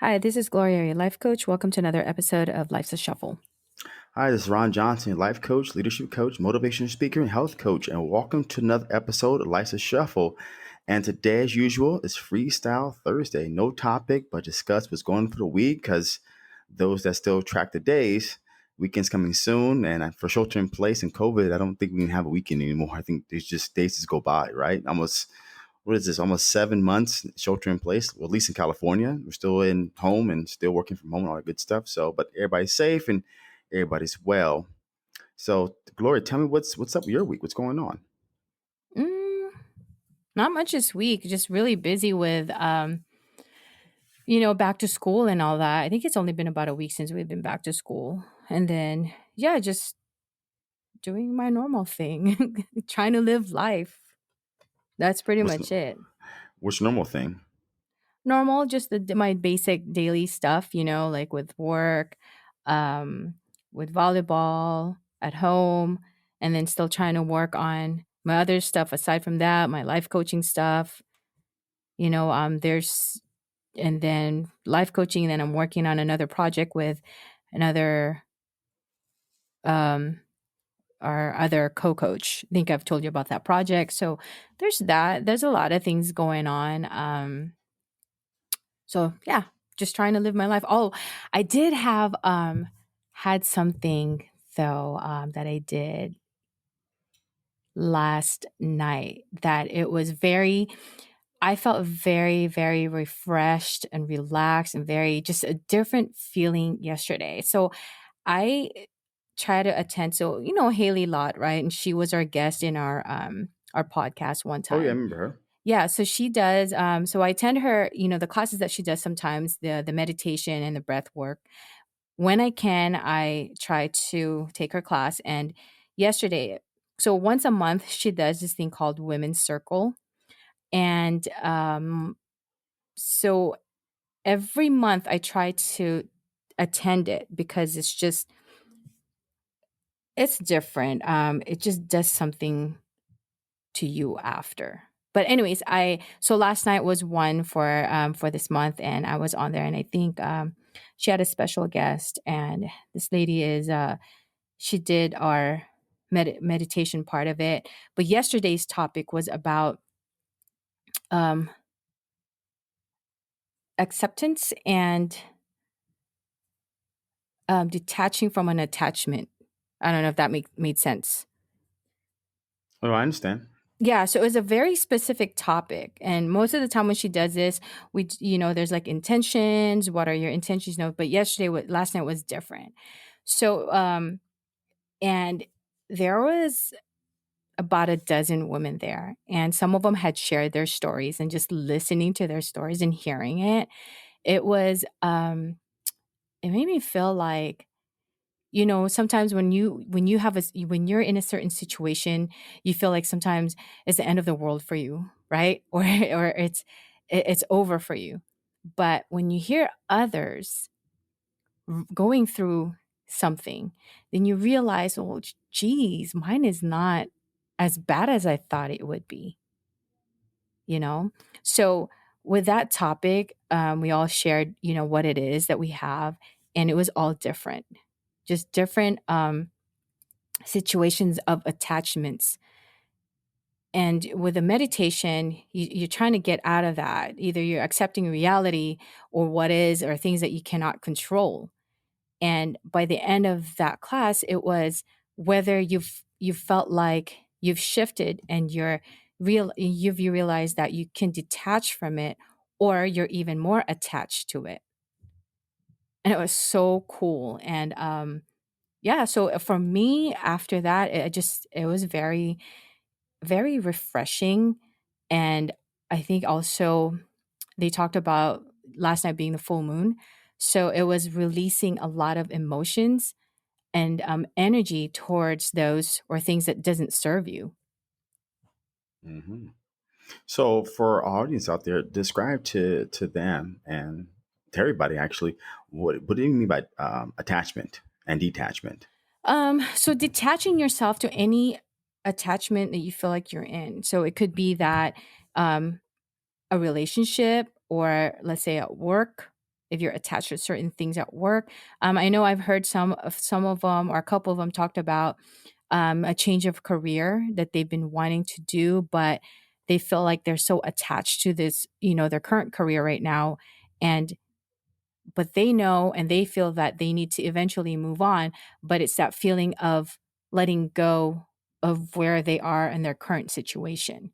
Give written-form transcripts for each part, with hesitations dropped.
Hi, this is Gloria, your life coach. Welcome to another episode of Life's a Shuffle. Hi, this is Ron Johnson, life coach, leadership coach, motivation speaker, and health coach, and welcome to another episode of Life's a Shuffle. And today, as usual, is Freestyle Thursday. No topic, but discuss what's going on for the week because those that still track the days, weekend's coming soon. And for shelter in place and COVID, I don't think we can have a weekend anymore. I think there's just days just go by, right? What is this, almost 7 months shelter in place, well, at least in California. We're still in home and still working from home and all that good stuff. So, but everybody's safe and everybody's well. So, Gloria, tell me what's up with your week? What's going on? Mm, Not much this week. Just really busy with, back to school and all that. I think it's only been about a week since we've been back to school, and then yeah, just doing my normal thing, trying to live life. That's pretty What's much it. what's normal thing? Normal, just my basic daily stuff. Like with work, um, with volleyball at home, and then still trying to work on my other stuff aside from that, my life coaching stuff. There's and then life coaching, and then I'm working on another project with another um our other co-coach. I think I've told you about that project. So there's that. There's a lot of things going on. So yeah, just trying to live my life. Oh, I did have had something though that I did last night that it was very I felt very, very refreshed and relaxed and very just a different feeling yesterday. So I try to attend. So, Haley Lott, right? And she was our guest in our podcast one Oh yeah, I time. remember her. Yeah, so she does so I attend her, the classes that she does sometimes, the meditation and the breath work. When I can, I try to take her class. And yesterday, so once a month she does this thing called Women's Circle. And so every month I try to attend it because it's different. It just does something to you after. But anyways, I so last night was one for this month, and I was on there, and I think she had a special guest, and this lady is she did our meditation part of it. But yesterday's topic was about um, acceptance and detaching from an attachment. I don't know if that made sense. Oh, I understand. Yeah, so it was a very specific topic, and most of the time when she does this, there's like intentions. What are your intentions? No, but last night was different. So, and there was about a dozen women there, and some of them had shared their stories, and just listening to their stories and hearing it, it was, it made me feel like sometimes when you're in a certain situation, you feel like sometimes it's the end of the world for you, right? Or it's over for you. But when you hear others going through something, then you realize, oh geez, mine is not as bad as I thought it would be, you know? So with that topic, we all shared, what it is that we have, and it was all different, just different situations of attachments. And with a meditation, you're trying to get out of that. Either you're accepting reality or what is, or things that you cannot control. And by the end of that class, it was whether you felt like you've shifted and you realize that you can detach from it, or you're even more attached to it. And it was so cool. And yeah, so for me after that, it was very, very refreshing. And I think also they talked about last night being the full moon. So it was releasing a lot of emotions and energy towards those or things that doesn't serve you. hmm So, for our audience out there, describe to them and to everybody actually what do you mean by attachment and detachment? So detaching yourself to any attachment that you feel like you're in. So it could be that um, a relationship, or let's say at work, if you're attached to certain things at work. I know I've heard some of them or a couple of them talked about a change of career that they've been wanting to do, but they feel like they're so attached to this, their current career right now, and but they know and they feel that they need to eventually move on, but it's that feeling of letting go of where they are in their current situation.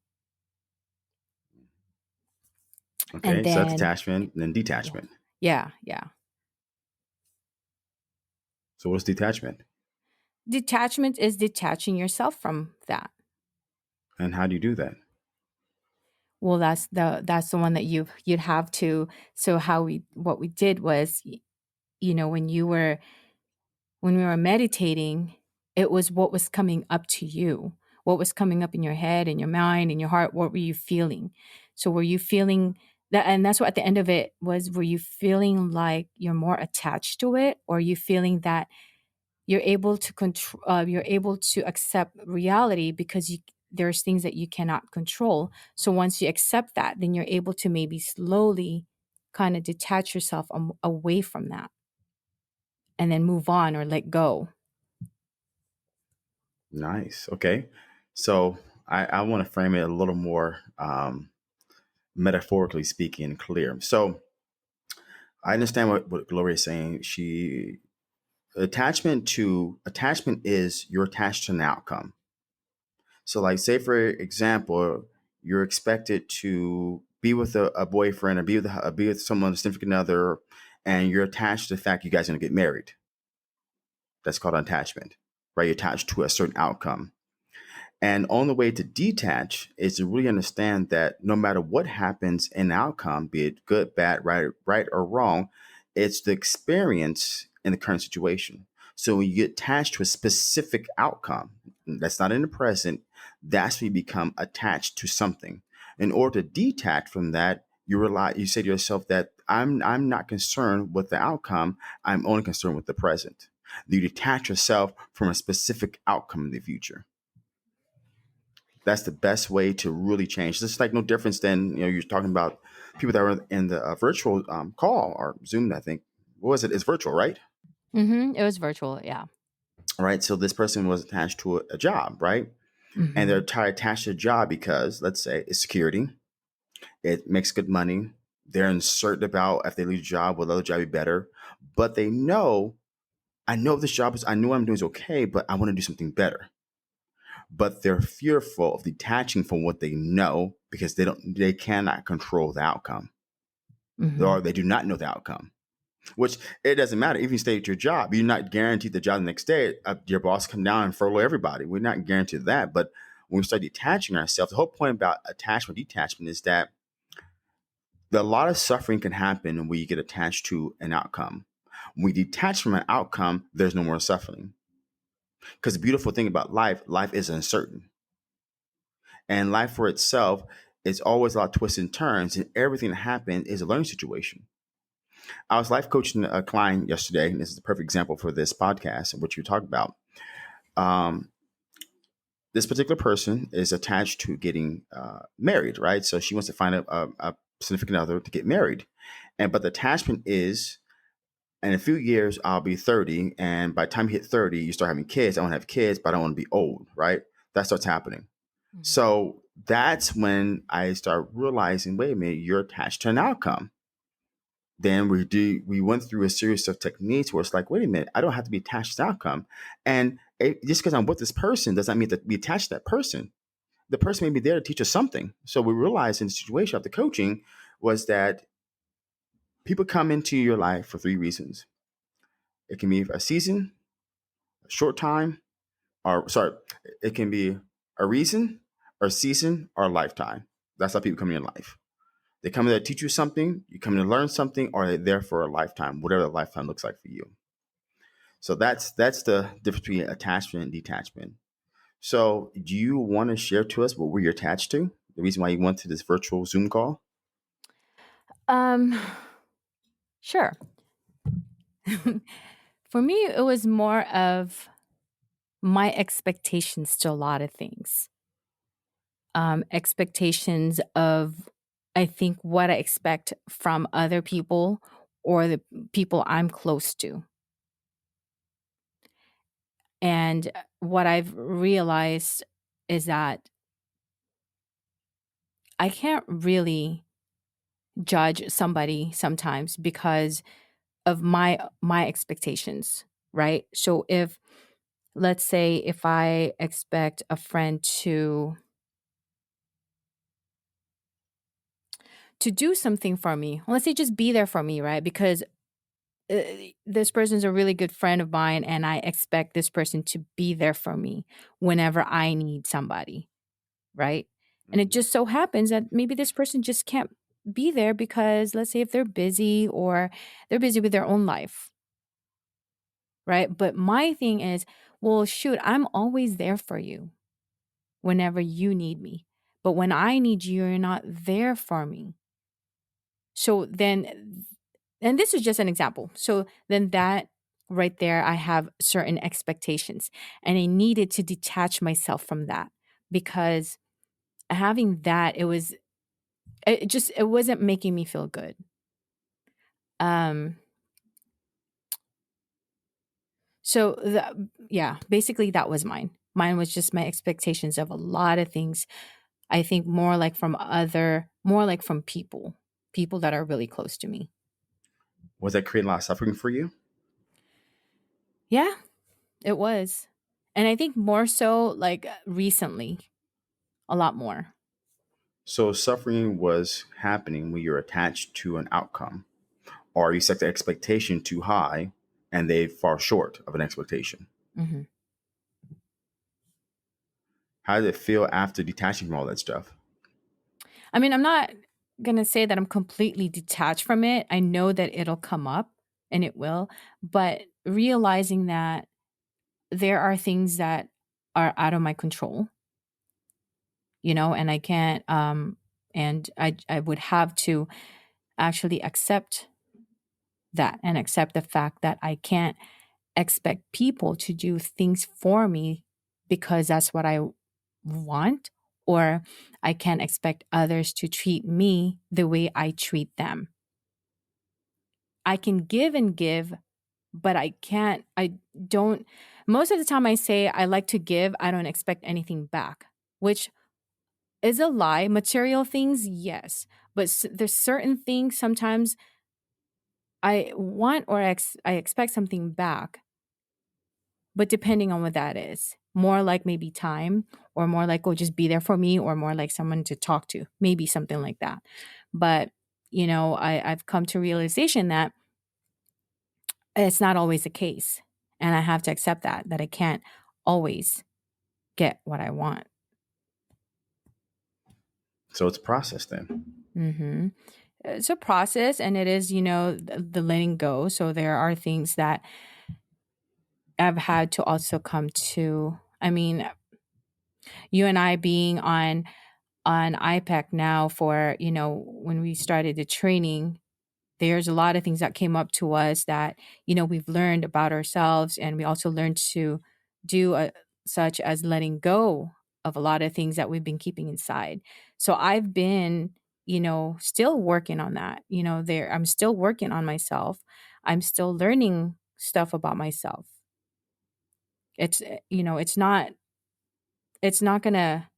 And Okay, so that's then attachment and then yeah. detachment. Yeah, yeah. So what's detachment? Detachment is detaching yourself from that. And how do you do that? Well, that's the one that you'd have to. So how we what we did was, when when we were meditating, it was what was coming up to you. What was coming up in your head, in your mind, in your heart, what were you feeling? So were you feeling that, and that's what at the end of it was, were you feeling like you're more attached to it, or are you feeling that you're able to control, you're able to accept reality because there's things that you cannot control. So once you accept that, then you're able to maybe slowly kind of detach yourself away from that and then move on or let go. Nice. Okay. So I want to frame it a little more metaphorically speaking, clear. So I understand what Gloria is saying. Attachment is you're attached to an outcome. So, like, say for example, you're expected to be with a boyfriend or be with someone, a significant other, and you're attached to the fact you guys are going to get married. That's called attachment, right? You're attached to a certain outcome. And on the way to detach is to really understand that no matter what happens in the outcome, be it good, bad, right or wrong, it's the experience in the current situation. So when you get attached to a specific outcome that's not in the present, that's when you become attached to something. In order to detach from that, you say to yourself that I'm not concerned with the outcome, I'm only concerned with the present. You detach yourself from a specific outcome in the future. That's the best way to really change. It's like no difference than you're talking about people that were in the virtual call or Zoom. I think what was it? It's virtual, right? It was virtual, yeah. All right. So this person was attached to a job, right? And they're Hmm. attached to a job because let's say it's security. It makes good money. They're uncertain about if they lose a job, will the other job be better? But they know, I know this job is, I know what I'm doing is okay, but I want to do something better. But they're fearful of detaching from what they know because they cannot control the outcome, or Hmm. they do not know the outcome. Which it doesn't matter. Even if you stay at your job, you're not guaranteed the job the next day. Your boss come down and furlough everybody. We're not guaranteed that. But when we start detaching ourselves, the whole point about attachment detachment is that a lot of suffering can happen when you get attached to an outcome. When we detach from an outcome, there's no more suffering. Because the beautiful thing about life is uncertain. And life for itself is always a lot of twists and turns, and everything that happens is a learning situation. I was life coaching a client yesterday, and this is the perfect example for this podcast and what you talk about. Um, this particular person is attached to getting married, right? So she wants to find a significant other to get married, but the attachment is, in a few years I'll be 30, and by the time you hit 30, you start having kids. I want to have kids, but I don't want to be old, right? That starts happening. Hmm. So that's when I start realizing, wait a minute, you're attached to an outcome. Then we went through a series of techniques where it's like, wait a minute, I don't have to be attached to the outcome. And just because I'm with this person doesn't mean that we attach to that person. The person may be there to teach us something. So we realized in the situation of the coaching was that people come into your life for three reasons. It can be a season, a short time, or sorry, it can be a reason, or a season, or a lifetime. That's how people come in your life. They come in there to teach you something, you come in to learn something, or they're there for a lifetime, whatever the lifetime looks like for you. So that's the difference between attachment and detachment. So do you want to share to us what were you attached to? The reason why you went to this virtual Zoom call? Um, sure. For me, it was more of my expectations to a lot of things. Expectations of, I think, what I expect from other people, or the people I'm close to. And what I've realized is that I can't really judge somebody sometimes because of my expectations, right? So if, let's say, if I expect a friend to do something for me, let's say just be there for me, right? Because uh, this person's a really good friend of mine and I expect this person to be there for me whenever I need somebody, right? And it Mhm. just so happens that maybe this person just can't be there because, let's say, if they're busy or they're busy with their own life, right? But my thing is, well, shoot, I'm always there for you whenever you need me. But when I need you, you're not there for me. So then, and this is just an example. So then that right there, I have certain expectations and I needed to detach myself from that because having that, it wasn't making me feel good. Um, so yeah, basically that was mine. Mine was just my expectations of a lot of things. I think more like from people that are really close to me. Was that creating a lot of suffering for you? Yeah, it was. And I think more so like recently, a lot more. So suffering was happening when you're attached to an outcome, or you set the expectation too high and they fall short of an expectation. Hmm. How did it feel after detaching from all that stuff? I mean, I'm not going to say that I'm completely detached from it. I know that it'll come up and it will, but realizing that there are things that are out of my control, and I can't and I would have to actually accept that and accept the fact that I can't expect people to do things for me because that's what I want, or I can't expect others to treat me the way I treat them. I can give and give, but I don't, most of the time I say I like to give, I don't expect anything back, which is a lie. Material things, yes. But there's certain things sometimes I want or I expect something back, but depending on what that is. More like maybe time, or more like, oh, just be there for me, or more like someone to talk to, maybe something like that. But, I've come to realization that it's not always the case. And I have to accept that I can't always get what I want. So it's a process then. Hmm. It's a process and it is, the letting go. So there are things that I've had to also come to. I mean, you and I being on IPEC now for, when we started the training, there's a lot of things that came up to us that, we've learned about ourselves. And we also learned to do such as letting go of a lot of things that we've been keeping inside. So I've been, still working on that. I'm still working on myself. I'm still learning stuff about myself. It's gonna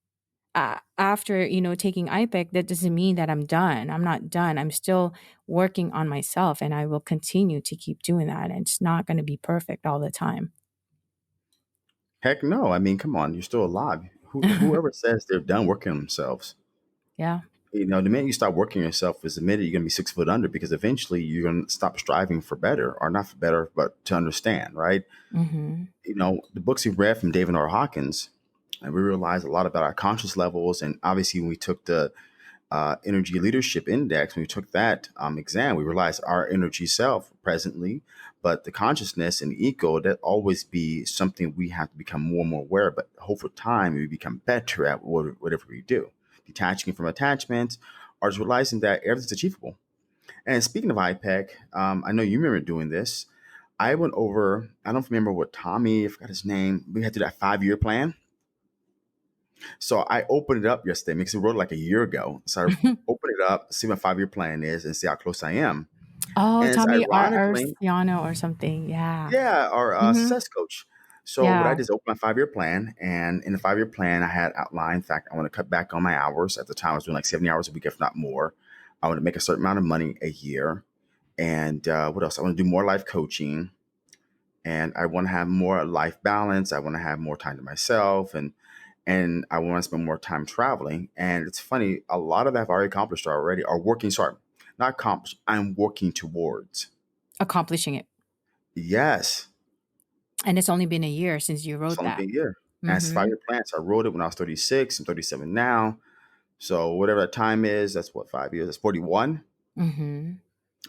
after taking IPEC, that doesn't mean that I'm done. I'm not done. I'm still working on myself, and I will continue to keep doing that. And it's not going to be perfect all the time. Heck no. I mean, come on, you're still alive. Whoever says they're done working on themselves, Yeah. the minute you stop working on yourself is the minute you're going to be 6 foot under because eventually you're going to stop striving for better, or not for better, but to understand, right? Hmm. The books we read from David R. Hawkins, and we realized a lot about our conscious levels. And obviously, when we took the Energy Leadership Index, when we took that exam, we realized our energy self presently, but the consciousness and the ego, that always be something we have to become more and more aware of. But hopefully, time we become better at whatever we do, detaching from attachments, or just realizing that everything's achievable. And speaking of IPEC, I know you remember doing this. I went over, I don't remember what Tommy, I forgot his name. We had to do that 5 year plan. So I opened it up yesterday because we wrote it like a year ago. So I opened it up, see what my 5 year plan is, and see how close I am. Oh, And it's Tommy ironically, Arciano or something. Yeah. yeah, our Mhm. success coach. So what I Yeah. did is open my 5-year plan, and in the 5-year plan, I had outlined. In fact, I want to cut back on my hours. At the time, I was doing like 70 hours a week, if not more. I want to make a certain amount of money a year, and what else? I want to do more life coaching, and I want to have more life balance. I want to have more time to myself, and I want to spend more time traveling. And it's funny, a lot of that I've already accomplished already, or working. Sorry, not accomplished. I'm working towards. Accomplishing it. Yes, And it's only been a year since you it's wrote only that. been a year. And it's a Mhm. 5-year plan. So I wrote it when I was 36. I'm 37 now. So whatever that time is, that's what, 5 years. That's 41. Mhm.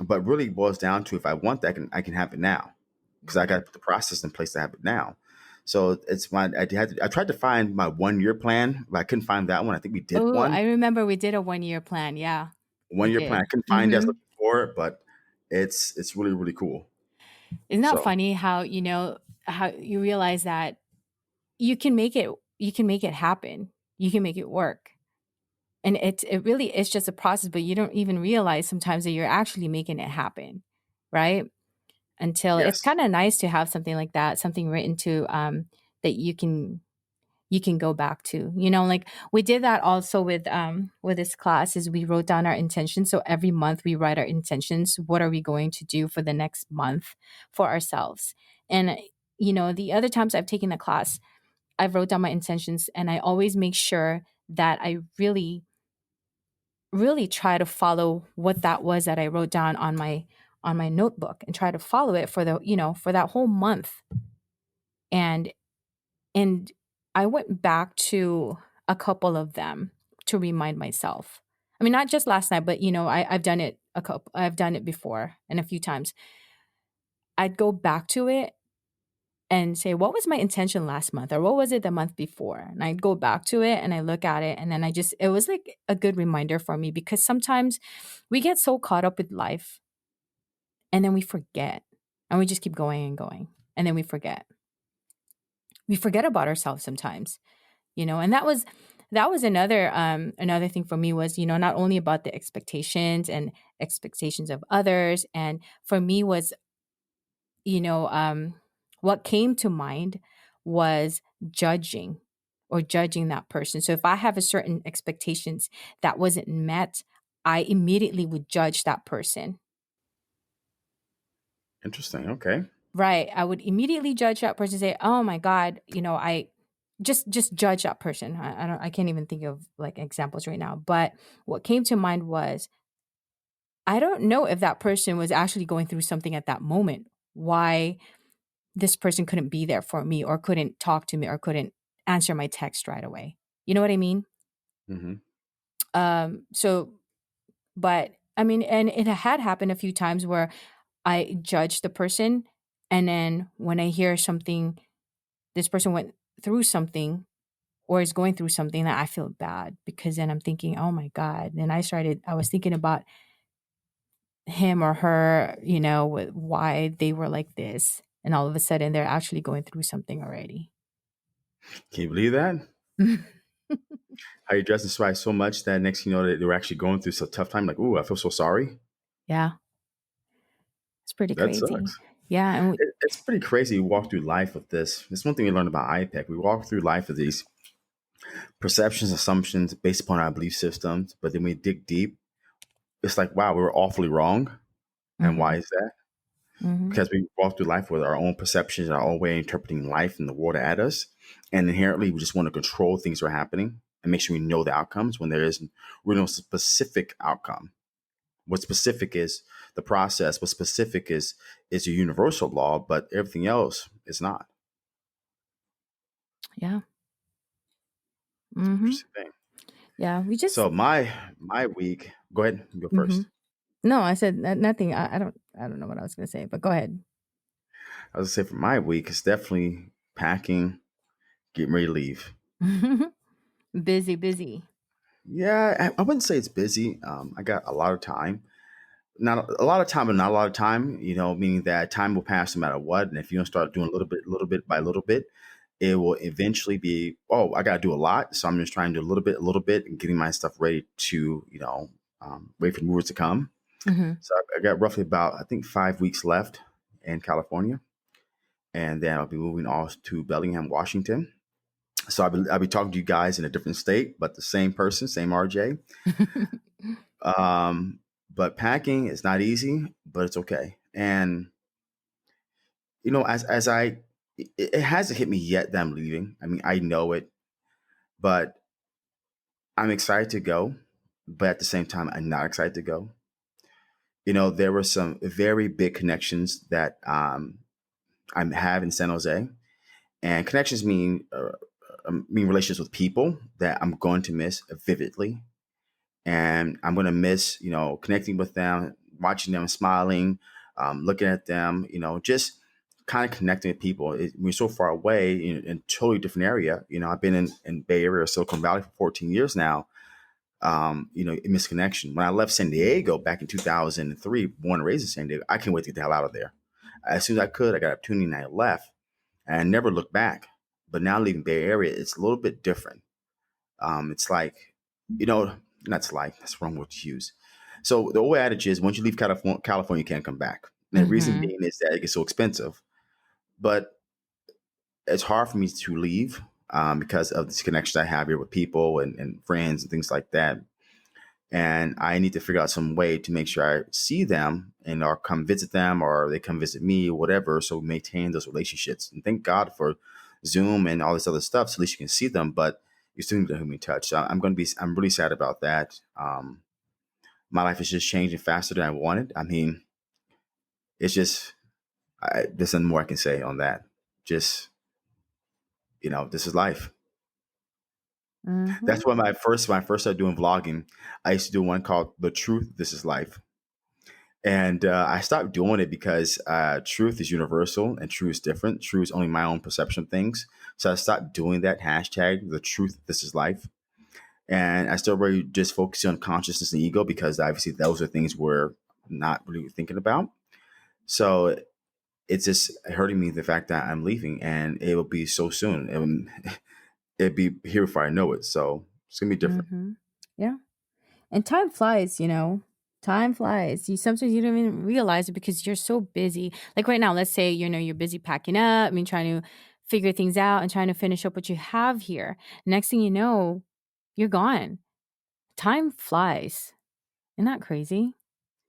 But really it boils down to, if I want that, I can have it now, because I got Mhm. to put the process in place to have it now. So it's my I tried to find my 1 year plan, but I couldn't find that one. I think we did Oh, one I remember we did a 1-year plan. Yeah, we 1 year plan. did. I couldn't find it. I was Mhm. looking for it, but it's really really cool. Isn't that So funny how, how you realize that you can make it you can make it happen. You can make it work. And it really is just a process, but you don't even realize sometimes that you're actually making it happen, right? Until it's yes. kind of nice to have something like that, something written to that you can go back to. Like we did that also with this class is we wrote down our intentions. So every month we write our intentions. What are we going to do for the next month for ourselves? And the other times I've taken the class, I've wrote down my intentions and I always make sure that I really try to follow what that was that I wrote down on my notebook and try to follow it for for that whole month. And and I went back to a couple of them to remind myself. I mean, not just last night, but I've done it I've done it before and a few times. I'd go back to it and say, what was my intention last month? Or what was it the month before? And I'd go back to it and I look at it and then it was like a good reminder for me because sometimes we get so caught up with life and then we forget and we just keep going and going and then we forget. We forget about ourselves sometimes, and that was another thing for me was, not only about the expectations and expectations of others. And for me was, you know, what came to mind was judging or judging that person. So if I have a certain expectations that wasn't met, I immediately would judge that person. Interesting. Okay. Right. I would immediately judge that person, say, "Oh my God, I just judge that person." I can't even think of like examples right now. But what came to mind was I don't know if that person was actually going through something at that moment. Why this person couldn't be there for me or couldn't talk to me or couldn't answer my text right away. You know what I mean? Hmm. So but I mean, and it had happened a few times where I judged the person and then when I hear something this person went through something or is going through something that I feel bad because then I'm thinking, oh my God. And I was thinking about him or her, with why they were like this. And all of a sudden they're actually going through something already. Can you believe that? How you dressing somebody so much that next thing you know, they were actually going through a tough time. Like, ooh, I feel so sorry. Yeah, it's pretty That crazy. sucks. Yeah. And It's pretty crazy. We walk through life with this. It's one thing we learned about IPEC. We walk through life with these perceptions, assumptions based upon our belief systems. But then we dig deep. It's like, wow, we were awfully wrong. And why hmm is that? hmm Because we walk through life with our own perceptions, our own way of interpreting life and the world at us. And inherently, we just want to control things that are happening and make sure we know the outcomes when there is no specific outcome. What specific is the process. What specific is a universal law, but everything else is not. Yeah. It's an hmm interesting thing. Yeah. We just, So my week. Go ahead. You go hmm first. no, I said nothing. I don't know what I was going to say, but go ahead. I was gonna say for my week, it's definitely packing, getting ready to leave. Busy, busy. Yeah, I wouldn't say it's busy. I got a lot of time. Not a lot of time, but not a lot of time. Meaning that time will pass no matter what. And if you don't start doing little bit by little bit, it will eventually be, oh, I got to do a lot. So I'm just trying to do a little bit, and getting my stuff ready to, wait for the movers to come. Mhm. So I got roughly about, I think, 5 weeks left in California. And then I'll be moving off to Bellingham, Washington. So I'll be talking to you guys in a different state, but the same person, same RJ. Um, but packing is not easy, but it's okay. And as it hasn't hit me yet that I'm leaving. I mean, I know it, but I'm excited to go. But at the same time, I'm not excited to go. There were some very big connections that I have in San Jose, and connections mean relationships with people that I'm going to miss vividly, and I'm going to miss connecting with them, watching them smiling, looking at them, just kind of connecting with people. We're so far away in a totally different area. I've been in Bay Area or Silicon Valley for 14 years now. Misconnection. When I left San Diego back in 2003, born and raised in San Diego, I can't wait to get the hell out of there. As soon as I could, I got an opportunity and I left, and I never looked back. But now leaving Bay Area, it's a little bit different. It's like, you know, that's the wrong word to use. So the old adage is once you leave California, you can't come back. And the reason Mhm. being is that it gets so expensive. But it's hard for me to leave because of this connection I have here with people and friends and things like that. And I need to figure out some way to make sure I see them and or come visit them or they come visit me or whatever. So maintain those relationships. And thank God for Zoom and all this other stuff. So at least you can see them, but you still need to human touch. So I'm really sad about that. My life is just changing faster than I wanted. I mean, it's just, there's nothing more I can say on that. Just, this is life. Mhm. That's why when I first started doing vlogging, I used to do one called The Truth, This is Life. And I stopped doing it because truth is universal and true is different. True is only my own perception of things. So I stopped doing that hashtag, the truth, this is life. And I still really just focusing on consciousness and ego because obviously those are things we're not really thinking about. So it's just hurting me the fact that I'm leaving and it will be so soon. It'll be here before I know it. So it's going to be different. Mhm. Yeah. And time flies, you know? Time flies. Sometimes you don't even realize it because you're so busy. Like right now, let's say, you're busy packing up, I mean, trying to figure things out and trying to finish up what you have here. Next thing you know, you're gone. Time flies. Isn't that crazy?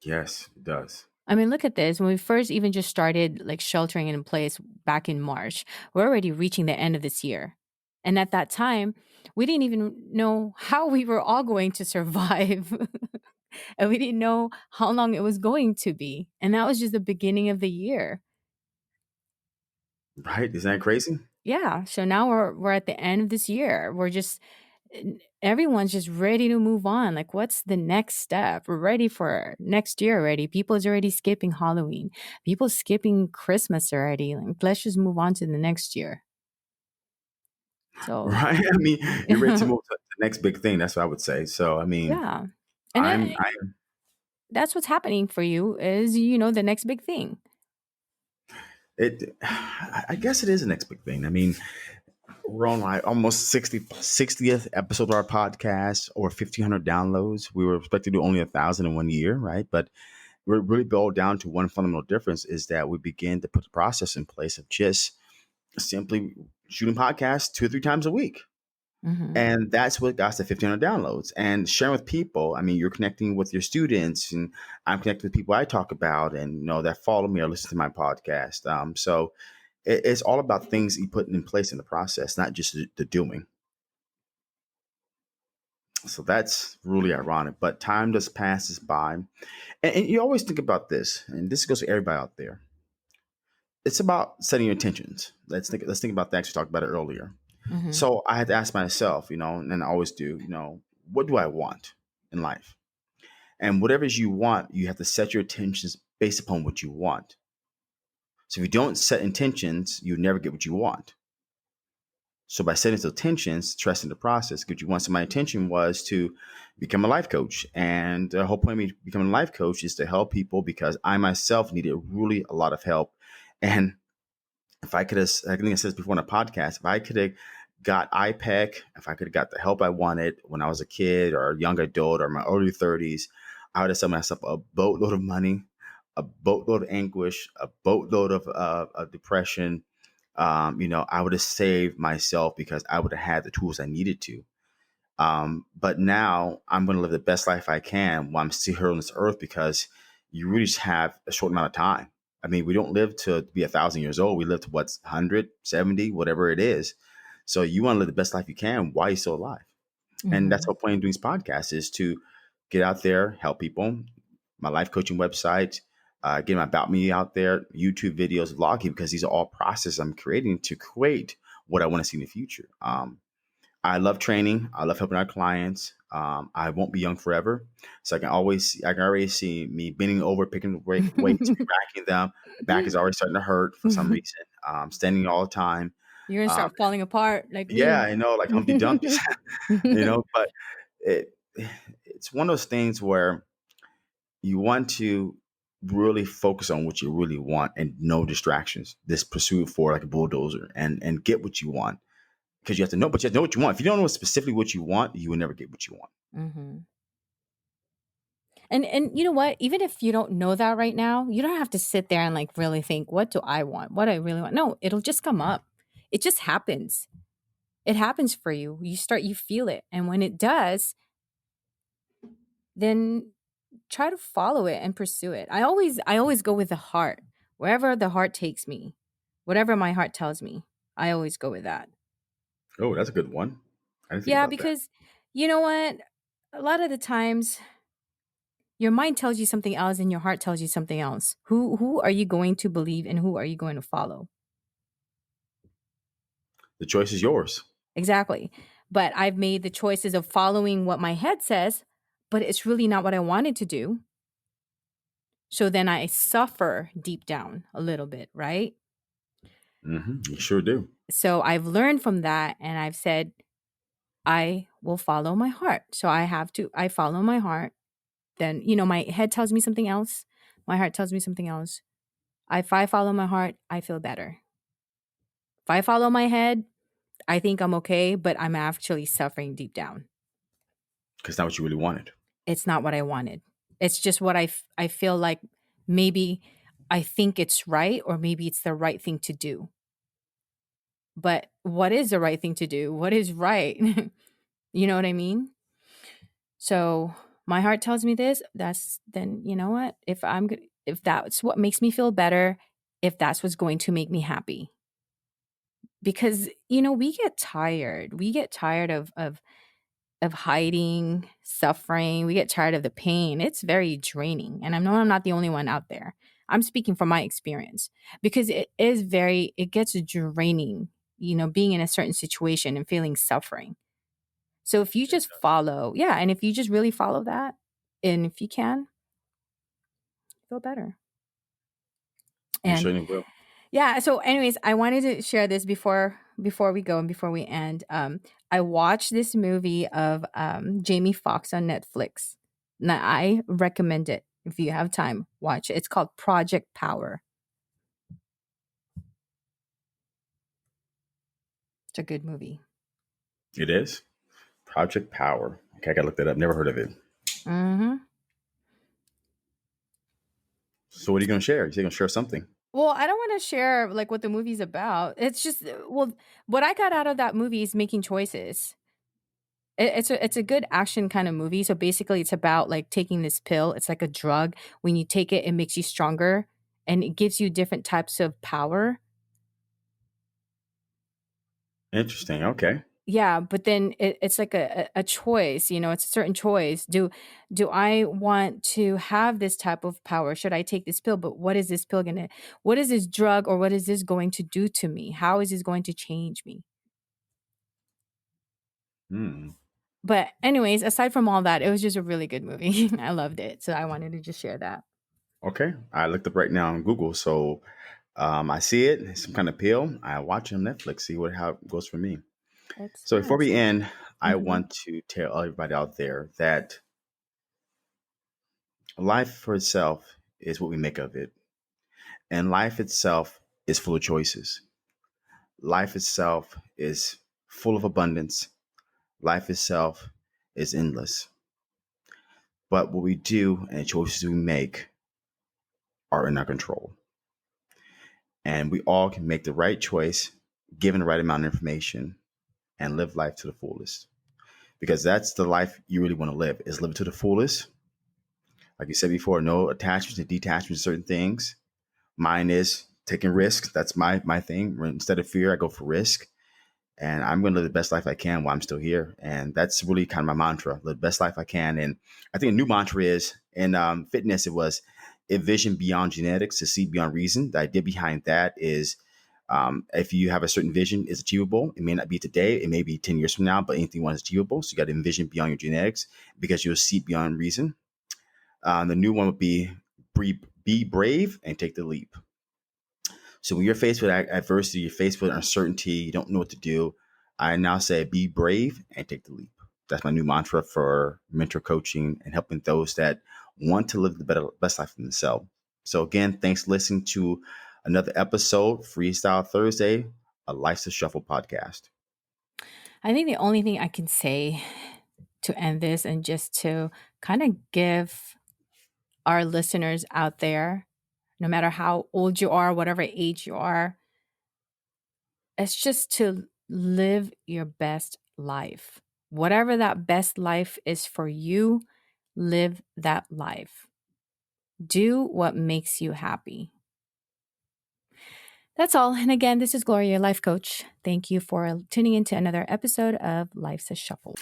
Yes, it does. I mean, look at this. When we first even just started like sheltering in place back in March, we're already reaching the end of this year. And at that time, we didn't even know how we were all going to survive. And we didn't know how long it was going to be. And that was just the beginning of the year. Right? Isn't that crazy? Yeah. So now we're at the end of this year. We're just everyone's just ready to move on. Like, what's the next step? We're ready for next year already. People's already skipping Halloween. People skipping Christmas already. Like, let's just move on to the next year. So, Right? I mean, you're ready to move to the next big thing. That's what I would say. So, I mean, yeah. And I that's what's happening for you is, the next big thing. it. I guess it is the next big thing. I mean, we're on like almost 60th episode of our podcast, or 1,500 downloads. We were expected to do only 1,000 in 1 year, right? But we're really boiled down to one fundamental difference is that we begin to put the process in place of just simply shooting podcasts 2 or 3 times a week. Hmm. And that's what got us to 1,500 downloads and sharing with people. I mean, you're connecting with your students, and I'm connecting with people I talk about and that follow me or listen to my podcast. So it's all about things you put in place in the process, not just the doing. So that's really ironic. But time just passes by, and you always think about this, and this goes to everybody out there. It's about setting your intentions. Let's think about that. You talked about it earlier. Hmm. So I had to ask myself, and I always do, what do I want in life? And whatever it is you want, you have to set your intentions based upon what you want. So if you don't set intentions, you never get what you want. So by setting those intentions, trusting the process, because you want. So my intention was to become a life coach, and the whole point of me becoming a life coach is to help people because I myself needed really a lot of help. And if I could have, I think I said this before on a podcast, if I could have got IPEC, if I could have got the help I wanted when I was a kid or a young adult or my early 30s, I would have saved myself a boatload of money, a boatload of anguish, a boatload of depression. I would have saved myself because I would have had the tools I needed to. But now I'm going to live the best life I can while I'm still here on this earth, because you really just have a short amount of time. I mean, we don't live to be 1,000 years old. We live to what's 170, whatever it is. So you want to live the best life you can while you're still alive. And that's Hmm. the point of doing this podcast, is to get out there, help people. My life coaching website, get my about me out there, YouTube videos, vlogging, because these are all processes I'm creating to create what I want to see in the future. I love training. I love helping our clients. I won't be young forever, so I can already see me bending over, picking the weights, racking them. Back is already starting to hurt for some reason. Standing all the time. You're gonna Um, start falling apart like yeah, me. I know, like Humpty Dumpty, but it it's one of those things where you want to really focus on what you really want and no distractions. This pursuit for like a bulldozer, and get what you want, because you have to know, but you have to know what you want. If you don't know specifically what you want, you will never get what you want. Hmm. And you know what? Even if you don't know that right now, you don't have to sit there and like really think, what do I want? What do I really want? No, it'll just come up. It just happens. It happens for you. You feel it. And when it does, then try to follow it and pursue it. I always go with the heart. Wherever the heart takes me, whatever my heart tells me, I always go with that. Oh, that's a good one. I didn't think Yeah, about that. because you know what? A lot of the times your mind tells you something else and your heart tells you something else. Who are you going to believe and who are you going to follow? The choice is yours. Exactly. But I've made the choices of following what my head says, but it's really not what I wanted to do. So then I suffer deep down a little bit, right? You sure do. So I've learned from that and I've said I will follow my heart. So I follow my heart. Then, my head tells me something else. My heart tells me something else. If I follow my heart, I feel better. If I follow my head, I think I'm okay, but I'm actually suffering deep down. Because not what you really wanted. It's not what I wanted. It's just what I feel like maybe I think it's right or maybe it's the right thing to do. But what is the right thing to do? What is right? You know what I mean? So my heart tells me this, that's then you know what? If that's what makes me feel better, if that's what's going to make me happy. Because we get tired. We get tired of hiding, suffering. We get tired of the pain. It's very draining. And I know I'm not the only one out there. I'm speaking from my experience because it gets draining, being in a certain situation and feeling suffering. So if you just follow, yeah, and if you just really follow that, and if you can, feel better. You And certainly will. yeah, so anyways, I wanted to share this before we go and before we end. I watched this movie of Jamie Foxx on Netflix. Now I recommend it if you have time. Watch it. It's called Project Power. It's a good movie. It is. Project Power. Okay, I gotta look that up. Never heard of it. Hmm. So what are you gonna share? You're gonna share something. Well, I don't want to share like what the movie's about. It's just what I got out of that movie is making choices. It's a good action kind of movie. So basically, it's about like taking this pill. It's like a drug. When you take it, it makes you stronger, and it gives you different types of power. Interesting. Okay. Yeah, but then it's like a choice. It's a certain choice. Do I want to have this type of power? Should I take this pill? But what is this pill gonna? What is this drug or what is this going to do to me? How is this going to change me? Hmm. But anyways, aside from all that, it was just a really good movie. I loved it, so I wanted to just share that. Okay. I looked up right now on Google, so I see it. It's some kind of pill. I watch it on Netflix. See what how it goes for me. So before we Excellent. end, I Mhm. want to tell everybody out there that life for itself is what we make of it, and life itself is full of choices. Life itself is full of abundance. Life itself is endless. But what we do and the choices we make are in our control. And we all can make the right choice given the right amount of information and live life to the fullest. Because that's the life you really want to live, is live it to the fullest. Like you said before, no attachments and detachments to certain things. Mine is taking risks. That's my thing. Instead of fear, I go for risk. And I'm going to live the best life I can while I'm still here. And that's really kind of my mantra: live the best life I can. And I think a new mantra is in fitness, it was envision beyond genetics to see beyond reason. The idea behind that is if you have a certain vision, it's achievable. It may not be today, it may be 10 years from now, but anything you want is achievable. So you got to envision beyond your genetics because you'll see beyond reason. The new one would be brave and take the leap. So when you're faced with adversity, you're faced with uncertainty, you don't know what to do, I now say be brave and take the leap. That's my new mantra for mentor coaching and helping those that want to live the best life for themselves. So again, thanks for listening to another episode, Freestyle Thursday, a Life's a Shuffle podcast. I think the only thing I can say to end this and just to kind of give our listeners out there, no matter how old you are, whatever age you are, it's just to live your best life. Whatever that best life is for you, live that life. Do what makes you happy. That's all. And again, this is Gloria, your life coach. Thank you for tuning in to another episode of Life's a Shuffle.